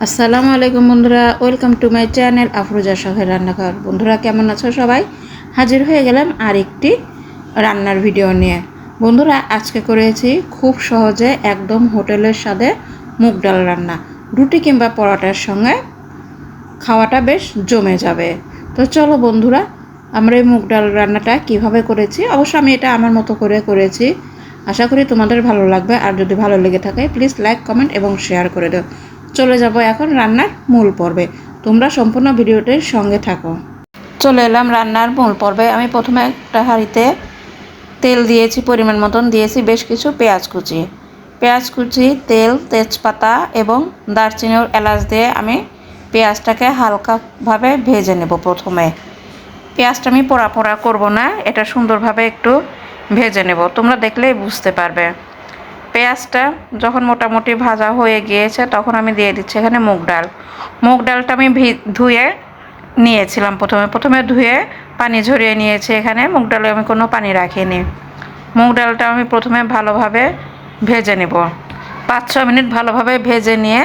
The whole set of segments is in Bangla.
আসসালামু আলাইকুম বন্ধুরা, welcome to my channel Afroza শখের রান্নাঘর। বন্ধুরা কেমন আছো সবাই? হাজির হয়ে গেলাম আরেকটি রান্নার ভিডিও নিয়ে। বন্ধুরা আজকে করেছি খুব সহজে একদম হোটেলের স্বাদে মুগ ডাল রান্না। রুটি কিংবা পরোটার সঙ্গে খাওয়াটা বেশ জমে যাবে। তো চলো বন্ধুরা, আমরা এই মুগ ডাল রান্নাটা কিভাবে করেছি, অবশ্য আমি এটা আমার মতো করে করেছি। আশা করি তোমাদের ভালো লাগবে, আর যদি ভালো লেগে থাকে প্লিজ লাইক, কমেন্ট এবং শেয়ার করে দাও। চলে যাব এখন রান্নার মূল পর্বে। তোমরা সম্পূর্ণ ভিডিওটির সঙ্গে থাকো। চলে এলাম রান্নার মূল পর্বে। আমি প্রথমে একটা হাঁড়িতে তেল দিয়েছি, পরিমাণ মতন দিয়েছি বেশ কিছু পেঁয়াজ কুচি, তেল, তেজপাতা এবং দারচিনি ও এলাচ দিয়ে আমি পেঁয়াজটাকে হালকাভাবে ভেজে নেব। প্রথমে পেঁয়াজটা আমি পোড়া পোড়া করবো না, এটা সুন্দরভাবে একটু ভেজে নেব, তোমরা দেখলেই বুঝতে পারবে। পেঁয়াজটা যখন মোটামুটি ভাজা হয়ে গিয়েছে তখন আমি দিয়ে দিচ্ছি এখানে মুগ ডালটা আমি ধুয়ে নিয়েছিলাম। প্রথমে ধুয়ে পানি ঝরিয়ে নিয়েছি। এখানে মুগ ডালে আমি কোনো পানি রাখিনি। মুগ ডালটা আমি প্রথমে ভালোভাবে ভেজে নেব, 5-6 মিনিট ভালোভাবে ভেজে নিয়ে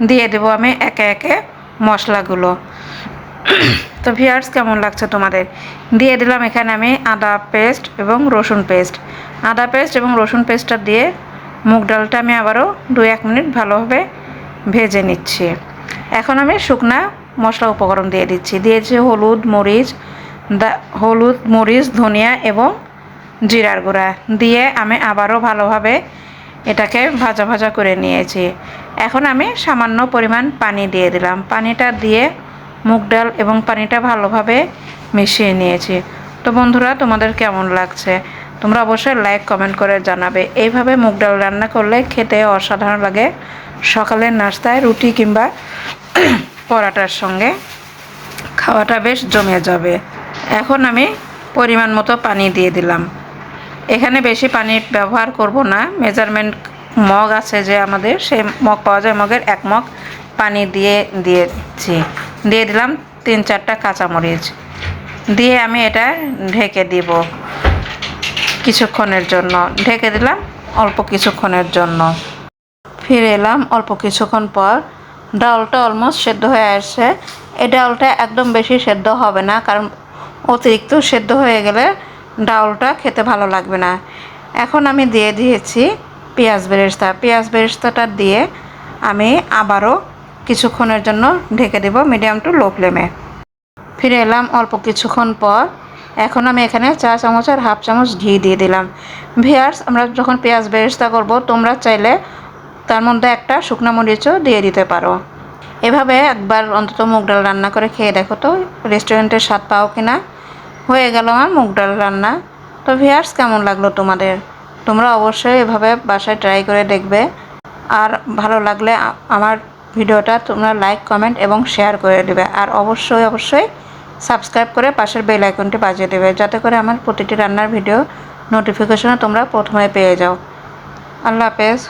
দিয়ে দেবো আমি একে একে মশলাগুলো। তো ভিউয়ার্স কেমন লাগছে তোমাদের? দিয়ে দিলাম এখানে আমি আদা পেস্ট এবং রসুন পেস্টটা দিয়ে মুগ ডালটা আমি আবারও 2-1 মিনিট ভালোভাবে ভেজে নিচ্ছি। এখন আমি শুকনা মশলা উপকরণ দিয়েছি হলুদ, মরিচ, ধনিয়া এবং জিরার গুঁড়া দিয়ে আমি আবারও ভালোভাবে এটাকে ভাজা ভাজা করে নিয়েছি। এখন আমি সামান্য পরিমাণ পানি দিয়ে দিলাম। পানিটা দিয়ে মুগ ডাল এবং পানিটা ভালোভাবে মিশিয়ে নিয়েছি। তো বন্ধুরা তোমাদের কেমন লাগছে তোমরা অবশ্যই লাইক, কমেন্ট করে জানাবে। এইভাবে মুগ ডাল রান্না করলে খেতে অসাধারণ লাগে। সকালের নাস্তায় রুটি কিংবা পরোটার সঙ্গে খাওয়াটা বেশ জমে যাবে। এখন আমি পরিমাণ মতো পানি দিয়ে দিলাম। এখানে বেশি পানির ব্যবহার করব না। মেজারমেন্ট মগ আছে যে আমাদের, সেই মগ পাওয়া যায়, মগের 1 মগ পানি দিয়ে দিলাম 3-4টা কাঁচামরিচ দিয়ে আমি এটা ঢেকে দিব কিছুক্ষণের জন্য। ঢেকে দিলাম অল্প কিছুক্ষণের জন্য। ফিরে এলাম অল্প কিছুক্ষণ পর। ডালটা অলমোস্ট সেদ্ধ হয়ে আসছে। এই ডালটা একদম বেশি সেদ্ধ হবে না, কারণ অতিরিক্ত সেদ্ধ হয়ে গেলে ডালটা খেতে ভালো লাগবে না। এখন আমি দিয়ে দিয়েছি পেঁয়াজ বেরেস্তাটা দিয়ে আমি আবারও কিছুক্ষণের জন্য ঢেকে দেব মিডিয়াম টু লো ফ্লেমে। ফিরে এলাম অল্প কিছুক্ষণ পর। এখন আমি এখানে 1 চামচ আর 1/2 চামচ ঘি দিয়ে দিলাম। ভিউয়ার্স, আমরা যখন পেঁয়াজ বেরেস্তা করব তোমরা চাইলে তার মধ্যে একটা শুকনো মরিচও দিয়ে দিতে পারো। এভাবে একবার অন্তত মুগ ডাল রান্না করে খেয়ে দেখো তো রেস্টুরেন্টের স্বাদ পাও কিনা। হয়ে গেল আমার মুগ ডাল রান্না। তো ভিউয়ার্স কেমন লাগলো তোমাদের? তোমরা অবশ্যই এভাবে বাসায় ট্রাই করে দেখবে। আর ভালো লাগলে আমার ভিডিওটা তোমরা লাইক, কমেন্ট এবং শেয়ার করে দেবে। আর অবশ্যই সাবস্ক্রাইব করে পাশের বেল আইকনটি বাজিয়ে দেবে, যাতে করে আমার প্রতিটি রান্নার ভিডিও নোটিফিকেশনে তোমরা প্রথমে পেয়ে যাও। আল্লাহ হাফেজ।